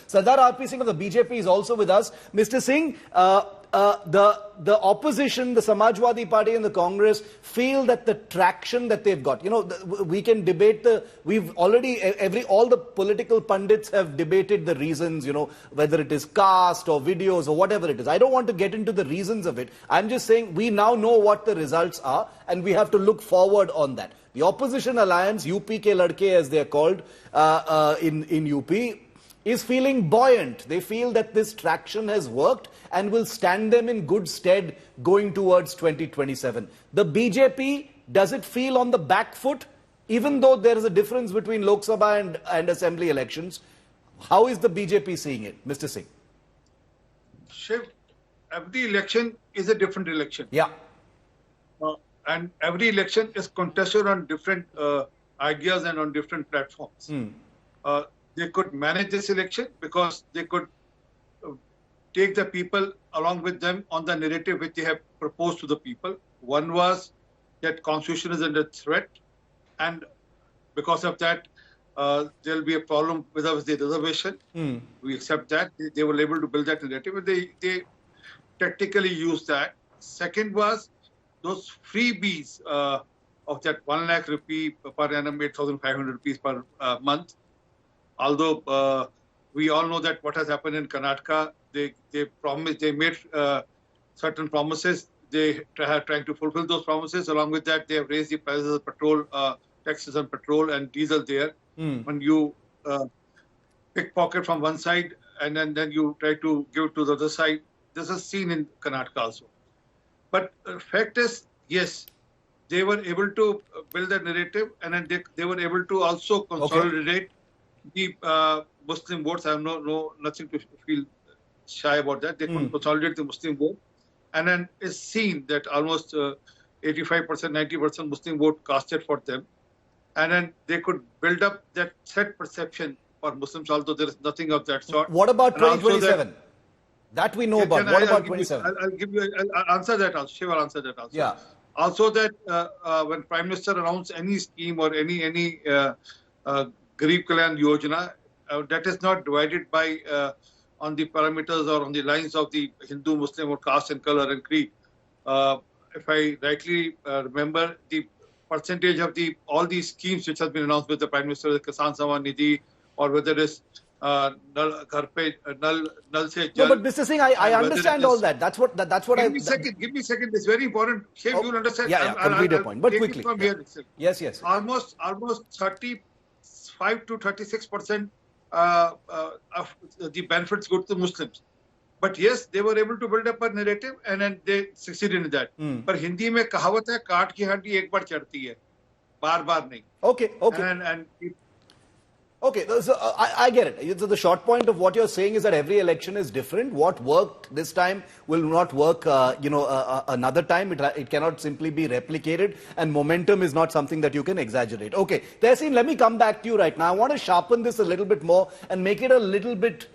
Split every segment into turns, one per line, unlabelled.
Sardar RP Singh of the BJP is also with us. Mr. Singh, the opposition, the Samajwadi Party and the Congress feel that the traction that they've got, we can debate we've already, all the political pundits have debated the reasons, whether it is caste or videos or whatever it is. I don't want to get into the reasons of it. I'm just saying we now know what the results are and we have to look forward on that. The opposition alliance, UP ke Ladke as they are called in UP, is feeling buoyant. They feel that this traction has worked and will stand them in good stead going towards 2027. The BJP, does it feel on the back foot? Even though there is a difference between Lok Sabha and assembly elections, how is the BJP seeing it, Mr. Singh?
Shiv, every election is a different election.
Yeah.
And every election is contested on different ideas and on different platforms. They could manage this election because they could take the people along with them on the narrative which they have proposed to the people. One was that constitution is under threat, and because of that, there will be a problem with the reservation. We accept that. They were able to build that narrative, and they tactically used that. Second was those freebies of that 1 lakh rupee per annum, 8,500 rupees per month. Although we all know that what has happened in Karnataka, they made certain promises. They are trying to fulfill those promises. Along with that, they have raised the prices of petrol, taxes on petrol and diesel there. When you pickpocket from one side and then you try to give it to the other side, this is seen in Karnataka also. But the fact is, yes, they were able to build that narrative, and then they were able to also consolidate the Muslim votes. I have nothing to feel shy about that. They could consolidate the Muslim vote, and then it's seen that almost 85%, 90% Muslim vote casted for them, and then they could build up that threat perception for Muslims, although there is nothing of that sort.
What about 2027? That we know about. What about 27?
I'll answer that also. Shiva will answer that also.
Yeah.
Also that when Prime Minister announced any scheme or any Garib Kalyan Yojana, that is not divided by on the parameters or on the lines of the Hindu, Muslim or caste and color and creed. If I rightly remember, the percentage of all these schemes which have been announced with the Prime Minister, the Kisan Samman Nidhi, or whether it is Nal Se Jal.
No, but Mr. Singh, I understand all that. That's what
Give me a second. It's very important. Shiv, you'll understand.
Yeah, complete your point. But quickly.
From here itself.
Yes.
Almost 35 to 36% of the benefits go to the Muslims. But yes, they were able to build up a narrative and then they succeeded in that. But Hindi में कहावत है काट की हड्डी एक बार चढ़ती है, बार-बार नहीं.
Okay. Okay, so I get it. So the short point of what you're saying is that every election is different. What worked this time will not work, another time. It cannot simply be replicated, and momentum is not something that you can exaggerate. Okay, Tehseen, let me come back to you right now. I want to sharpen this a little bit more and make it a little bit.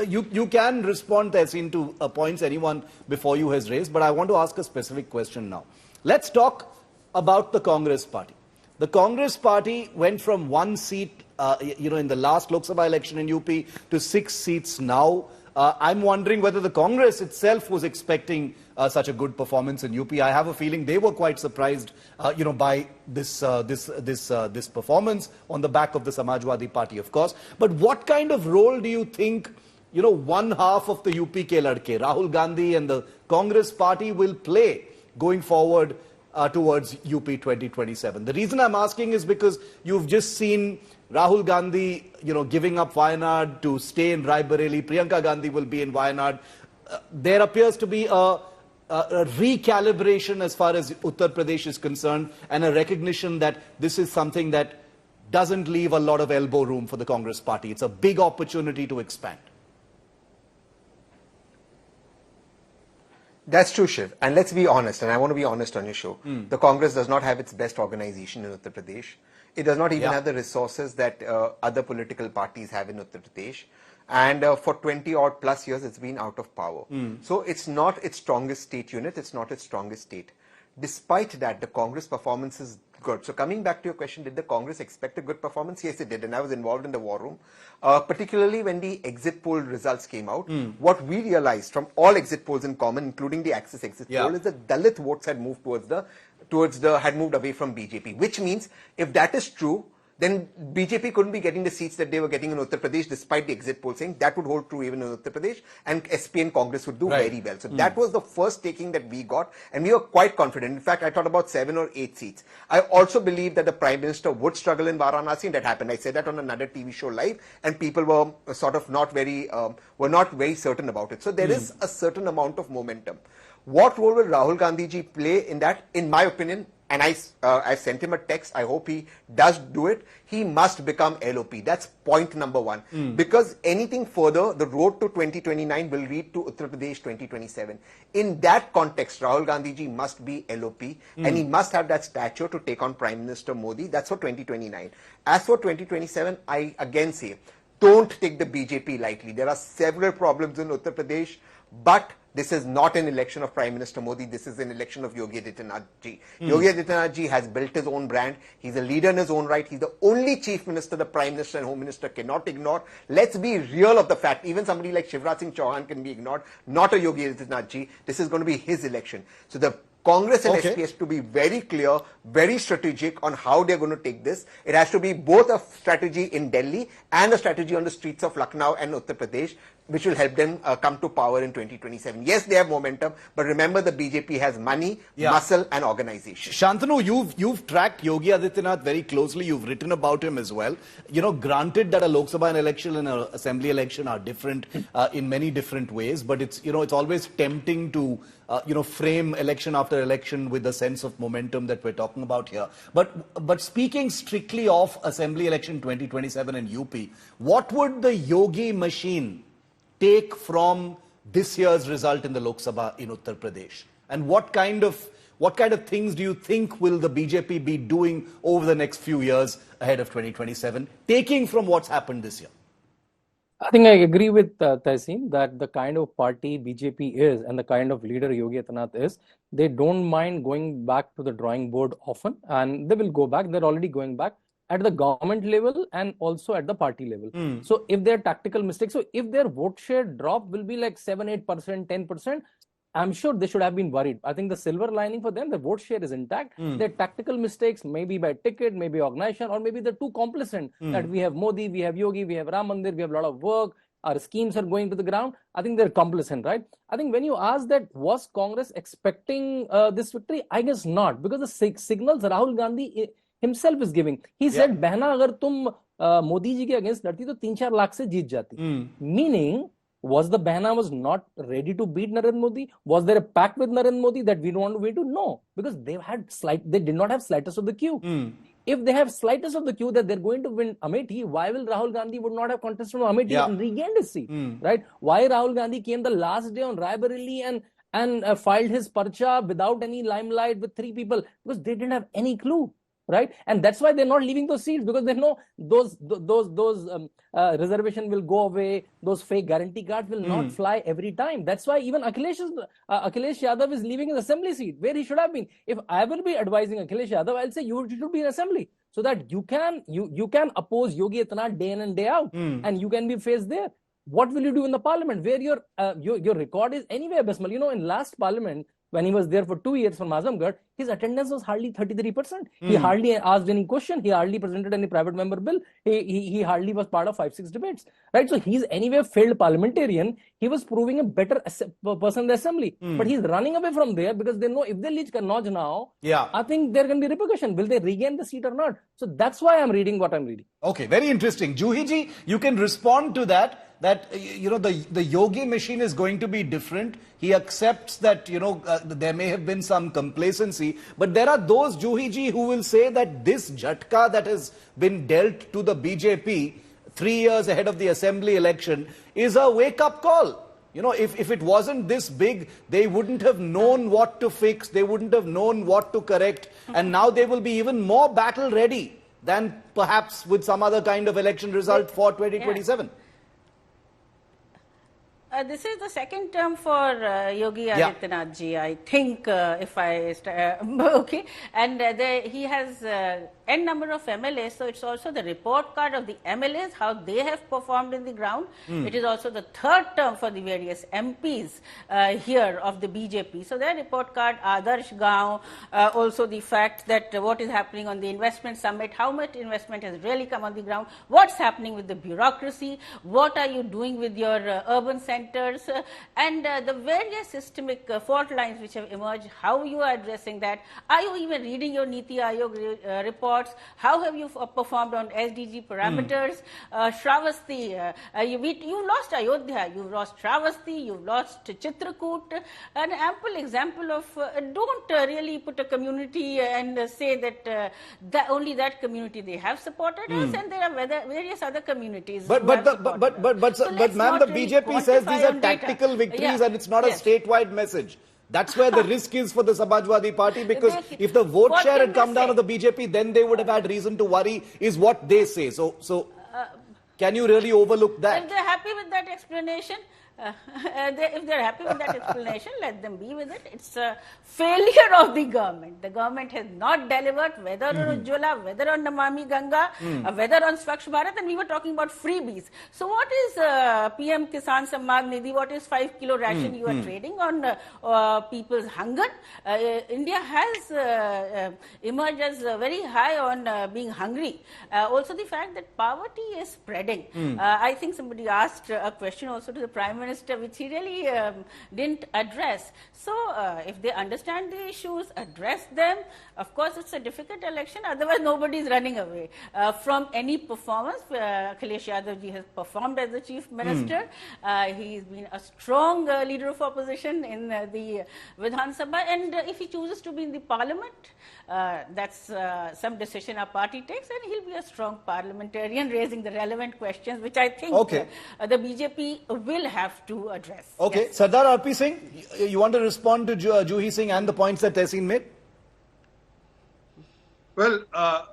You can respond, Tehseen, to points anyone before you has raised, but I want to ask a specific question now. Let's talk about the Congress Party. The Congress Party went from 1 seat, in the last Lok Sabha election in UP to 6 seats now. I'm wondering whether the Congress itself was expecting such a good performance in UP. I have a feeling they were quite surprised, by this performance on the back of the Samajwadi Party, of course. But what kind of role do you think, one half of the UP ke Ladke, Rahul Gandhi and the Congress Party will play going forward towards UP 2027. The reason I'm asking is because you've just seen Rahul Gandhi, giving up Wayanad to stay in Raebareli. Priyanka Gandhi will be in Wayanad. There appears to be a recalibration as far as Uttar Pradesh is concerned, and a recognition that this is something that doesn't leave a lot of elbow room for the Congress Party. It's a big opportunity to expand.
That's true, Shiv. And let's be honest, and I want to be honest on your show. The Congress does not have its best organization in Uttar Pradesh. It does not even have the resources that other political parties have in Uttar Pradesh. And for 20 odd plus years, it's been out of power. So it's not its strongest state unit. It's not its strongest state. Despite that, the Congress performance is good. So coming back to your question, did the Congress expect a good performance? Yes, it did. And I was involved in the war room, particularly when the exit poll results came out. What we realized from all exit polls in common, including the Axis exit poll, is that Dalit votes had moved had moved away from BJP, which means if that is true, then BJP couldn't be getting the seats that they were getting in Uttar Pradesh, despite the exit poll saying that would hold true even in Uttar Pradesh, and SP and Congress would do very well. So that was the first taking that we got, and we were quite confident. In fact, I thought about 7 or 8 seats. I also believed that the Prime Minister would struggle in Varanasi, and that happened. I said that on another TV show live, and people were sort of not very certain about it. So there is a certain amount of momentum. What role will Rahul Gandhi ji play in that? In my opinion, and I sent him a text, I hope he does do it, he must become LOP. That's point number 1. Because anything further, the road to 2029 will lead to Uttar Pradesh 2027. In that context, Rahul Gandhi ji must be LOP, and he must have that stature to take on Prime Minister Modi. That's for 2029. As for 2027, I again say, don't take the BJP lightly. There are several problems in Uttar Pradesh, but this is not an election of Prime Minister Modi. This is an election of Yogi Adityanath ji. Yogi Adityanath ji has built his own brand. He's a leader in his own right. He's the only chief minister the Prime Minister and Home Minister cannot ignore. Let's be real of the fact. Even somebody like Shivraj Singh Chauhan can be ignored. Not a Yogi Adityanath ji. This is going to be his election. So the Congress and SP has to be very clear, very strategic on how they're going to take this. It has to be both a strategy in Delhi and a strategy on the streets of Lucknow and Uttar Pradesh, which will help them come to power in 2027. Yes, they have momentum, but remember the BJP has money, muscle and organization.
Shantanu, you've tracked Yogi Adityanath very closely. You've written about him as well. You know, granted that a Lok Sabha election and an assembly election are different in many different ways, but it's always tempting to frame election after election with the sense of momentum that we're talking about here. But speaking strictly of assembly election 2027 in UP, what would the Yogi machine take from this year's result in the Lok Sabha in Uttar Pradesh? And what kind of things do you think will the BJP be doing over the next few years ahead of 2027, taking from what's happened this year?
I think I agree with Tehseen that the kind of party BJP is and the kind of leader Yogi Adityanath is, they don't mind going back to the drawing board often, and they will go back. They're already going back at the government level and also at the party level. So if there are tactical mistakes, so if their vote share drop will be like 7, 8%, 10%, I'm sure they should have been worried. I think the silver lining for them, the vote share is intact. Their tactical mistakes, maybe by ticket, maybe organization, or maybe they're too complacent that we have Modi, we have Yogi, we have Ram Mandir, we have a lot of work, our schemes are going to the ground. I think they're complacent, right? I think when you ask that, was Congress expecting this victory? I guess not, because the signals Rahul Gandhi himself is giving. He said, "Behna, agar tum Modi ji ke against ladti, to 3-4 lakh se jeet jati." Meaning, was the Behna was not ready to beat Narendra Modi? Was there a pact with Narendra Modi that we don't want to wait to? No, because they did not have slightest of the cue. If they have slightest of the cue that they're going to win Amethi, why will Rahul Gandhi would not have contested from Amethi and regained his seat, right? Why Rahul Gandhi came the last day on Raebareli and filed his parcha without any limelight with 3 people? Because they didn't have any clue. Right, and that's why they're not leaving those seats, because they know those reservation will go away. Those fake guarantee cards will not fly every time. That's why even Akhilesh Yadav is leaving his assembly seat where he should have been. If I will be advising Akhilesh Yadav, I'll say you should be in assembly so that you can oppose Yogi Adityanath day in and day out, and you can be faced there. What will you do in the parliament where your record is anyway abysmal? You know, in last parliament, when he was there for 2 years from Azamgarh, his attendance was hardly 33%. He hardly asked any question. He hardly presented any private member bill. He hardly was part of 5-6 debates. Right? So he's anyway failed parliamentarian. He was proving a better person in the assembly. But he's running away from there because they know if they reach Kannauj now, I think there can be repercussion. Will they regain the seat or not? So that's why I'm reading what I'm reading.
Okay, very interesting. Juhi ji, you can respond to that the Yogi machine is going to be different. He accepts that, there may have been some complacency, but there are those, Juhi ji, who will say that this jhatka that has been dealt to the BJP 3 years ahead of the assembly election is a wake-up call. If it wasn't this big, they wouldn't have known what to fix, they wouldn't have known what to correct, and now they will be even more battle ready than perhaps with some other kind of election result for 2027.
This is the second term for Yogi Adityanath ji, I think, if I okay, and he has n number of MLAs, so it's also the report card of the MLAs, how they have performed in the ground. It is also the third term for the various MPs here of the BJP. So their report card, Adarsh Gaon, also the fact that what is happening on the investment summit, how much investment has really come on the ground, what's happening with the bureaucracy, what are you doing with your urban centers, and the various systemic fault lines which have emerged, how you are addressing that, are you even reading your Niti Aayog reports, how have you performed on SDG parameters, Shravasti, you lost Ayodhya, you've lost Shravasti, you've lost Chitrakoot, an ample example of don't really put a community and say that, only that community they have supported us, and there are various other communities.
But ma'am, the BJP says these are tactical victories and it's not a statewide message. That's where the risk is for the Samajwadi Party, because if the vote share had come down to the BJP, then they would have had reason to worry, is what they say. So can you really overlook that?
If they're happy with that explanation, if they're happy with that explanation, let them be with it. It's a failure of the government. The government has not delivered, whether on Ujjwala, whether on Namami Ganga, whether on Swachh Bharat, and we were talking about freebies. So what is PM Kisan Samman Nidhi? What is 5 kilo ration you are trading on people's hunger? India has emerged as very high on being hungry. Also the fact that poverty is spreading. I think somebody asked a question also to the Prime Minister, which he really didn't address. So if they understand the issues, address them. Of course, it's a difficult election. Otherwise, nobody is running away from any performance. Akhilesh Yadav ji has performed as the Chief Minister. He's been a strong leader of opposition in the Vidhan Sabha. And if he chooses to be in the Parliament, that's some decision our party takes, and he'll be a strong parliamentarian raising the relevant questions, which I think the BJP will have to address.
Okay, yes. Sardar R.P. Singh, you want to respond to Juhi Singh and the points that Tehseen made?
Well, I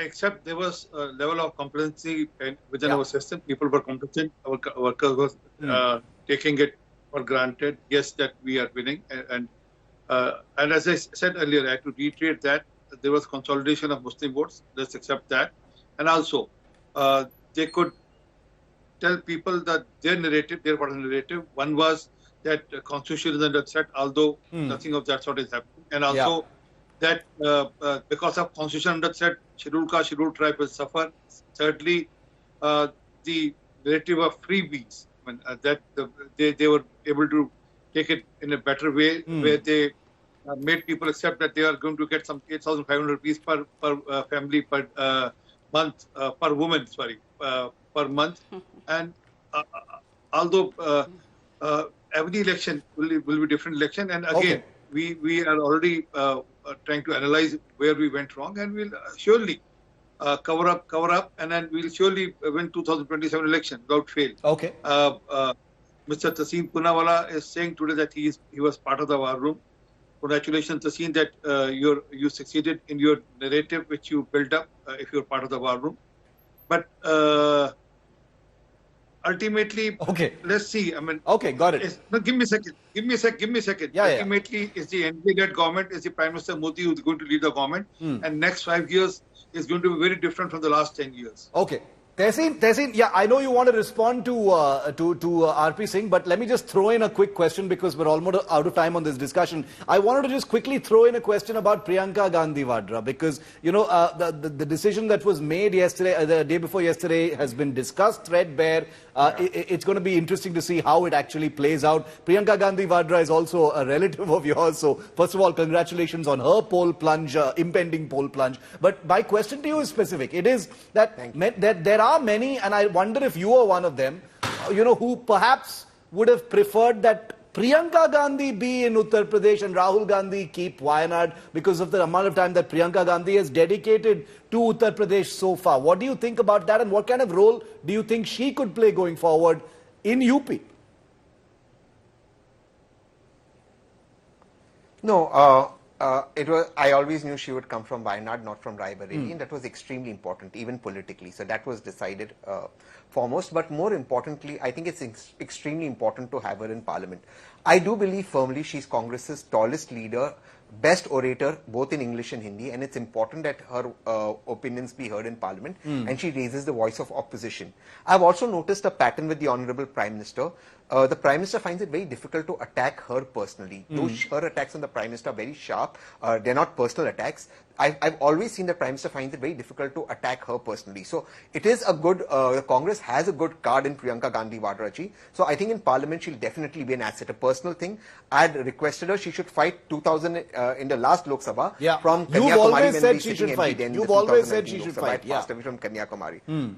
accept there was a level of complacency within our system. People were complacent. Our workers were taking it for granted. Yes, that we are winning. And as I said earlier, I have to reiterate that there was consolidation of Muslim votes. Let's accept that. And also, they could tell people that their narrative, their part of the narrative, one was that constitution is under threat, although nothing of that sort is happening. And also that because of constitution under threat, scheduled caste, scheduled tribe will suffer. Thirdly, the narrative of freebies, that they were able to take it in a better way, where they made people accept that they are going to get some 8,500 rupees per family per month, per woman, per month. And although every election will be different election, and again we are already trying to analyze where we went wrong, and we'll surely cover up, and then we'll surely win 2027 election without fail. Mr. Tehseen Poonawalla is saying today that he was part of the war room. Congratulations, Tehseen, that you succeeded in your narrative which you built up if you're part of the war room. But ultimately, let's see. I mean,
got it.
No, give me a second. Ultimately, is the NDA-led government, is the Prime Minister Modi who's going to lead the government, and next 5 years is going to be very different from the last 10 years.
Tehseen, yeah, I know you want to respond to R.P. Singh, but let me just throw in a quick question because we're almost out of time on this discussion. I wanted to just quickly throw in a question about Priyanka Gandhi Vadra, because, you know, the decision that was made yesterday, the day before yesterday, has been discussed threadbare. It's going to be interesting to see how it actually plays out. Priyanka Gandhi Vadra is also a relative of yours, so first of all, congratulations on her poll plunge, impending poll plunge. But my question to you is specific. It is that there are many, and I wonder if you are one of them, you know, who perhaps would have preferred that Priyanka Gandhi be in Uttar Pradesh and Rahul Gandhi keep Wayanad because of the amount of time that Priyanka Gandhi has dedicated to Uttar Pradesh so far. What do you think about that, and what kind of role do you think she could play going forward in UP?
No, I always knew she would come from Wayanad, not from Raebareli, and that was extremely important, even politically. So that was decided foremost. But more importantly, I think it's extremely important to have her in Parliament. I do believe firmly she's Congress's tallest leader, best orator, both in English and Hindi, and it's important that her opinions be heard in Parliament, and she raises the voice of opposition. I've also noticed a pattern with the Honorable Prime Minister. The Prime Minister finds it very difficult to attack her personally. Though her attacks on the Prime Minister are very sharp, they're not personal attacks. I've always seen the Prime Minister finds it very difficult to attack her personally. So it is a good, the Congress has a good card in Priyanka Gandhi Vadraji. So I think in Parliament she'll definitely be an asset. A personal thing, I'd requested her she should fight 2000 in the last Lok Sabha from Kanyakumari.
You've always
when
said
we
she
sitting
should fight.
MPs in
You've
the
always said
2019
she
Lok
should
Sabha.
fight.
I passed away from Kanyakumari.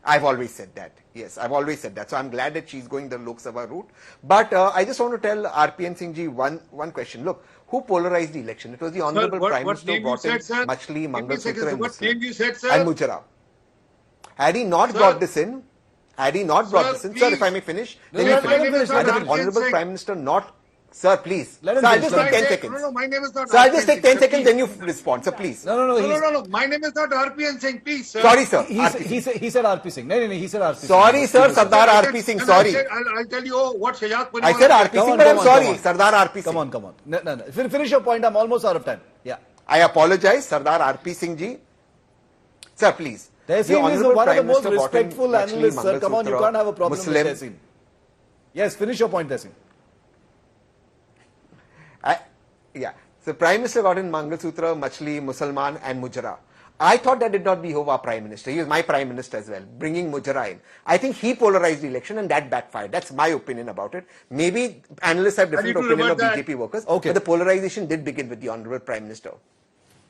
I've always said that. Yes, I've always said that. So I'm glad that she's going the Lok Sabha route. But I just want to tell RPN Singh ji one question. Look, who polarized the election? It was the Honorable Prime Minister who brought in Machli, Mangalsutra and
What name you said, sir?
and Mujra. Had he not brought this in, sir, if I may finish, then you finish. Had the Honorable Prime Minister not, sir, please.
Let him
Sir, I'll
finish.
just take 10
No,
seconds.
no, my name is not
Sir, I'll just take 10
RPN
seconds,
Singh,
then you respond. Sir, please.
No. My name is not RPN Singh, please, sir.
Sorry, sir.
He said RP Singh. No, he said RP Singh.
Sorry, sir, Sardar RP Singh, sorry.
I'll tell you what Shahjaz Puri
I said RP
Come
Singh,
on,
but I'm
come on,
sorry.
come on.
Sardar RP Singh.
Come on. No. Finish your point. I'm almost out of time. Yeah.
I apologize, Sardar RP Singh ji. Sir, please.
Tehseen is one of the most
Minister brought in
respectful
Machli,
analysts, sir. Come on, you
Mangalsutra,
can't have a problem
Muslim.
with Tehseen. Yes, finish your point, Tehseen.
Yeah. So Prime Minister got in Mangalsutra, Machli, Musalman and Mujra. I thought that did not behove our Prime Minister. He was my Prime Minister as well, bringing Mujra in. I think he polarized the election and that backfired. That's my opinion about it. Maybe analysts have different opinion of BJP workers,
Okay.
but the polarization did begin with the Honorable Prime Minister.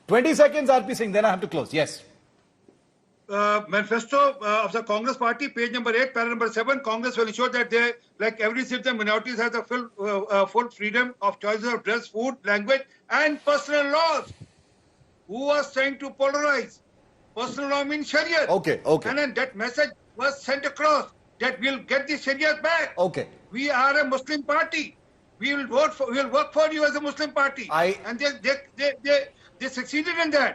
20 seconds, RP Singh, then I have to close. Yes.
Manifesto of the Congress Party, page number 8, paragraph number 7, Congress will ensure that they, like every citizen, minorities have the full freedom of choices of dress, food, language, and personal laws. Who was trying to polarize? Personal law means Sharia.
Okay.
And then that message was sent across that we'll get the Sharia back.
Okay.
We are a Muslim party. We will work for you as a Muslim party. And they succeeded in that.